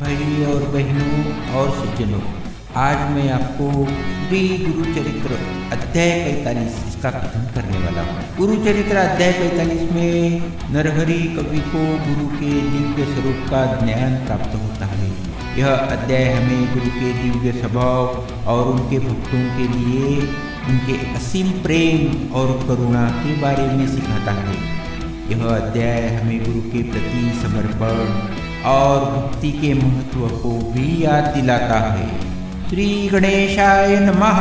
भाई और बहनों और सज्जनों, आज मैं आपको श्री गुरु चरित्र अध्याय 45 इसका कथन करने वाला हूँ। गुरु चरित्र अध्याय 45 में नरहरि कवि को गुरु के दिव्य स्वरूप का ज्ञान प्राप्त होता है। यह अध्याय हमें गुरु के दिव्य स्वभाव और उनके भक्तों के लिए उनके असीम प्रेम और करुणा के बारे में सिखाता है। यह अध्याय हमें गुरु के प्रति समर्पण और भक्ति के महत्व को भी याद दिलाता है। श्री गणेशाय नमः,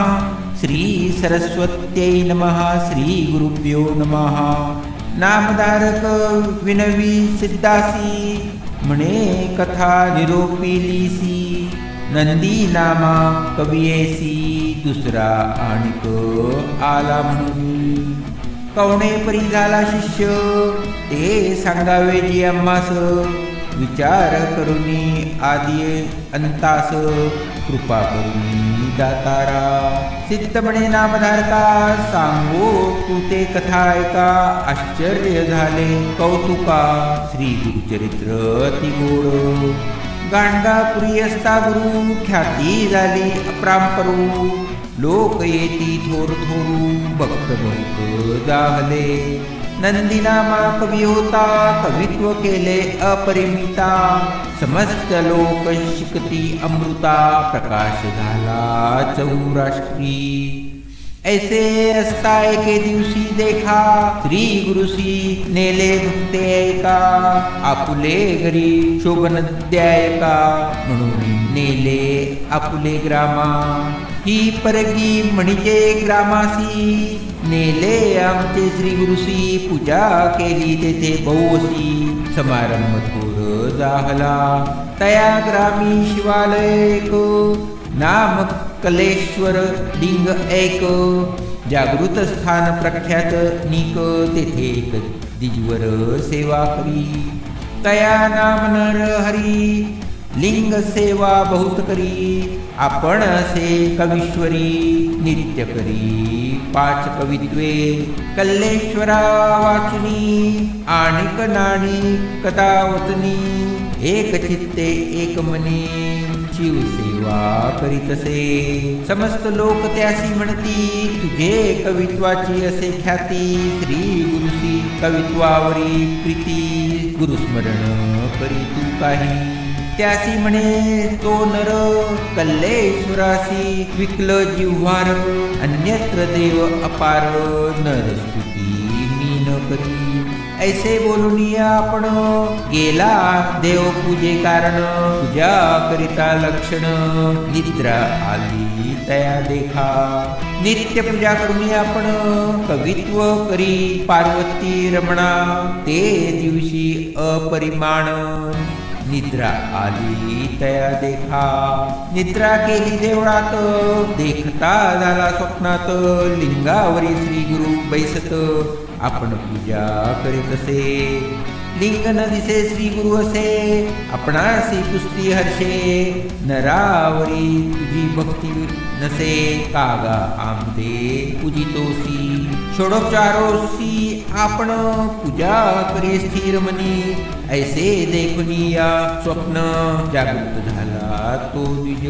श्री सरस्वत्यै नमः, श्री गुरुभ्यो नमः। नामधारक विनवी सिद्धासी, म्हणे कथा निरोपिलीसी। नंदी नामा कवियेसी, दुसरा आणिक आला म्हणून। कवणे परी झाला शिष्य, ते सांगावे जी आम्हास। विचार करुनी आदी अंतास, कृपा करुनी दातारा। सिद्ध म्हणे नामधारका, सांगो तू ते कथा ऐका। आश्चर्य झाले कौतुका, श्री गुरुचरित्र अति गोड। गाणगापुरी असता गुरु, ख्याती झाली अपरांपरू। लोक येती थोर थोरू, भक्त भक्त जाहले। नंदीनामा कवी होता, कवित्व केले अपरिमिता। समस्त लोक शिकती अमृता, प्रकाश झाला चौराष्ट्री। ऐसे असता एके दिवशी देखा, श्री गुरुसी नेले भक्ते ऐका। आपुले घरी शोभनद्यायका, म्हणून नेले आपुले ग्रामा। ही परगी म्हणजे ग्रामासी, नेले आमचे श्री गुरुसी। पूजा केली तेथे बहुसी, समारंभ थोर जाहला। तया ग्रामी शिवालयक, नाम कलेश्वर लिंग ऐक। जागृत स्थान प्रख्यात नीक, तेथे एक दिजवर सेवा करी। तया नाम नर हरी, लिंग सेवा बहुत करी। आपण असे कवीश्वरी, नित्य करी 5 कवित्वे। कल्लेश्वरा वाचुनी, आणिक नाणी कदा वचनी। एक चित्ते एक मनी, शिवसेवा करीतसे। समस्त लोक त्यासी म्हणती, तुझे कवित्वाची असे ख्याती। श्री गुरुसी कवित्वावरी प्रीती, गुरुस्मरण करी तू काही। त्यासी म्हणे तो नर, कल्लेश्वरासी विकल जिव्हार। अन्यत्र देव अपार, नरस्तुती मी न करी। ऐसे बोलून आपण, गेला देव पूजे कारण। पूजा करिता लक्षण, निद्रा आली तया देखा। नित्य पूजा करून आपण, कवित्व करी पार्वती रमणा। ते दिवशी अपरिमाण, निद्रा आली तया देखा। निद्रा केली देवळात, देखता झाला स्वप्नात। लिंगावरी श्री गुरु बैसत, आपण पूजा करीत असे। लिंग न दिसे श्री गुरु असे, आपणासी पुस्ती हर्षे। नरावरी तुझी भक्ती नसे, कागा आमदे पूजितोसी। षोडोपचारोसी आपण, पूजा करी स्थिर मनी। ऐसे देखुनी या स्वप्न, जागृत झाला तो द्विज।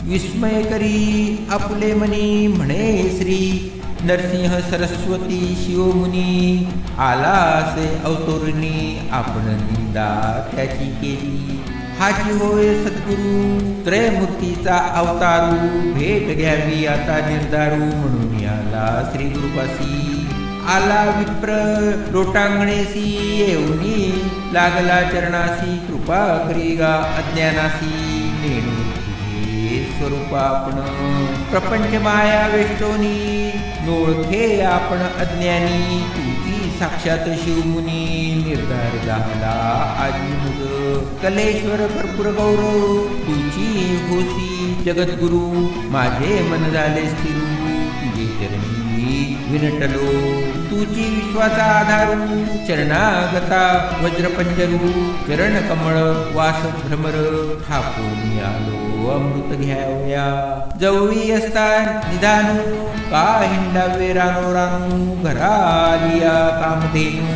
विस्मय करी आपुले मनी, म्हणे श्री नरसिंह सरस्वती शिवमुनी। आला असे अवतरणी, आपण निंदा त्याची केली। हाची होय सद्गुरु, त्रयमूर्तीचा अवतारू। भेट घ्यावी आता निर्धारू, म्हणून आला श्री गुरुपासी। आला विप्र लोटांगणेसी, येऊनी लागला चरणासी। कृपा करी गा अज्ञानासी, नेणू तुझे स्वरूप आपण। प्रपंच माया वेष्टोनी, नोळखे आपण अज्ञानी। तुझी साक्षात शिवमुनी, निर्धार झाला आजी मुग। कलेश्वर कर्पूर गौरव, तुझी होसी जगद्गुरु। माझे मन झाले स्थिर, तुझे चरणी विनटलो। तुझी विश्वाचा आधारू, चरणागता वज्रपंजरू। चरण कमळ वास भ्रमर, ठाकून आलो अमृत घ्यावया। जवळी असता निधानू, का हिंडावे रानो रानू। घरा आलिया कामधेनू,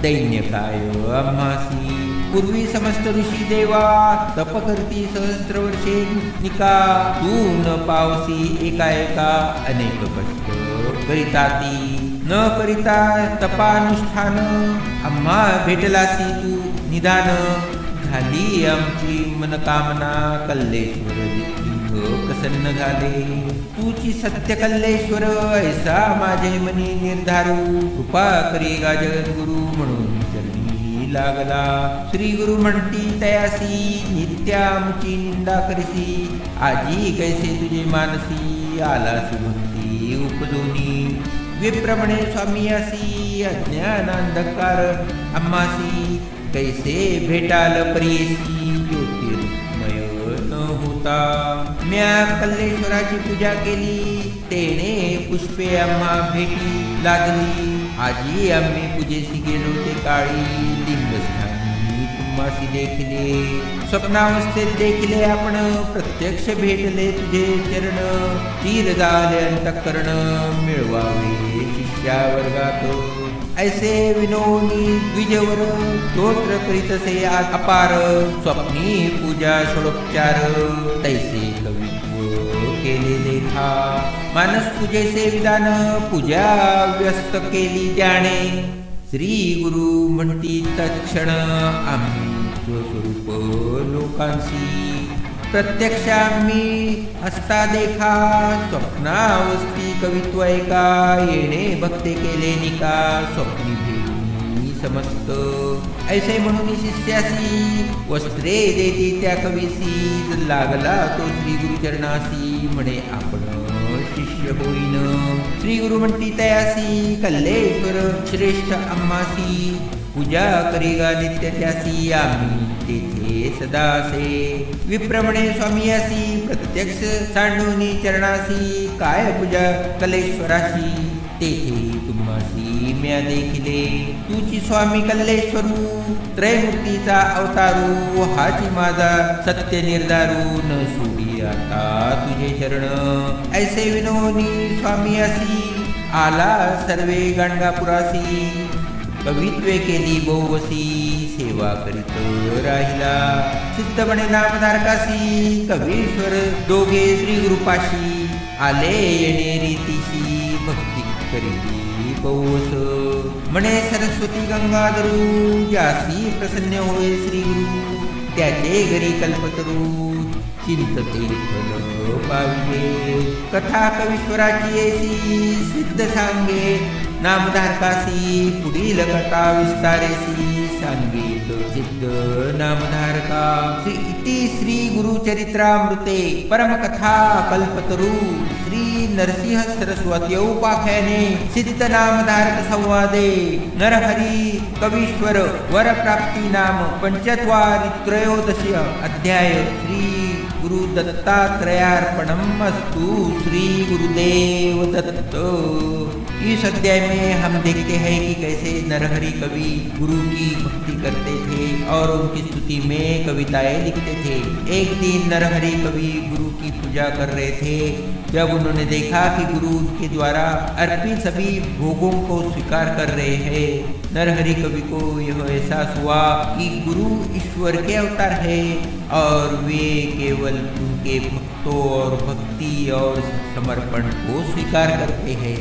दैन्य काय आम्हासी। पूर्वी समस्त ऋषी देवा तप करती सहस्त्र वर्षे निका, तू न पावसी एका एका अनेक कष्ट करिताती, न करिता तपानुष्ठान आम्हा भेटलासी तू निदान, झाली आमची मनकामना कल्लेश्वर प्रसन्न झाले, तुची सत्य कल्लेश्वर ऐसा माझे मनी निर्धारू, कृपा करी गा जगद्गुरु म्हणून चरणी लागला, श्री गुरु म्हणती तयासी नित्या आमची निंदा करसी, आजी कैसे तुझे मानसी आला सुभक्ती उपदोनी, विप्रमणे स्वामी असी अज्ञान अंधकार आम्हासी, कैसे भेटाल प्रियसी ज्योतिर्मय न होता, म्या कल्लेश्वराची पूजा केली तेने पुष्पे आम्हा भेटी लागली, आजी आम्ही पूजेसी गेलो ते काळी, लिंगस्थानी तुम्हासी देखिले, स्वप्नावस्थेत देखिले आपण प्रत्यक्ष भेटले तुझे चरण, तीर झाले अंतःकरण मिळवावे शिष्या वर्गात, ऐसे विनोनी द्विजवर स्तोत्र करीतसे अपार, स्वप्नी पूजा षोडोपचार तैसे कवित्व केले देखा, मानस पूजेचे विधान पूजा व्यस्त केली त्याने, श्री गुरु म्हणती तत्क्षण आम्ही स्वस्वरूप लोकांसी, प्रत्यक्ष आम्ही हसता देखा, स्वप्नावस्थी कवित्व ऐका, येणे भक्ते केले निका, स्वप्नी भेटी समस्त, ऐसे म्हणून शिष्यासी वस्त्रे देती त्या कवीसी, लागला तो श्री गुरुचरणासी म्हणे आपण शिष्य होईन, श्री गुरु म्हणती तयासी कल्लेश्वर श्रेष्ठ आम्हासी, पूजा करेगा नित्य त्यासी आम्ही तेथे सदासे, विप्रमणे स्वामी असी प्रत्यक्ष सांडूनी चरणासी, काय पूजा कलेश्वराशी तेथे तुम्हासी म्या देखिले, तुची स्वामी कल्लेश्वरू त्रैमूर्तीचा अवतारू, हाची माझा सत्य निर्धारू न सोडी आता तुझे चरण, ऐसे विनोनी स्वामी असी आला सर्वे गाणगापुरासी, कवित्वे केली बहुवसी सेवा करीत राहिला, सिद्धपणे नामधारकासी कवीश्वर दोघे श्री गुरुपाशी, आले येणे रीतीशी भक्ती करीती बहुवस, म्हणे सरस्वती गंगाधरू ज्यासी प्रसन्न होय श्री गुरु, त्याचे घरी कल्पतरू चिंतते फल पाविले, कथा कवीश्वराची येसी सिद्ध सांगे, नामधारकासी पुढील कथा विस्तारेसी सांगित सिद्ध नामधारका, इति श्री गुरुचरित्रामृते परमकथा कल्पतरू, श्री नरसिंह सरस्वती उपाख्याने सिद्ध नामधारक संवादे, नरहरी कवीश्वर वर प्राप्ती नाम पंचत्वारि त्रयोदश अध्याय, श्री गुरु दत्तात्रेयार्पणम् अस्तु, श्री गुरुदेव दत्त। इस अध्याय में हम देखते हैं कि कैसे नरहरि कवि गुरु की भक्ति करते थे और उनकी स्तुति में कविताएं लिखते थे। एक दिन नरहरि कवि गुरु की पूजा कर रहे थे, जब उन्होंने देखा कि गुरु उनके द्वारा अर्पित सभी भोगों को स्वीकार कर रहे हैं, नरहरि कवि को यह एहसास हुआ कि गुरु ईश्वर के अवतार है और वे केवल उनके भक्तों और भक्ति और समर्पण को स्वीकार करते हैं।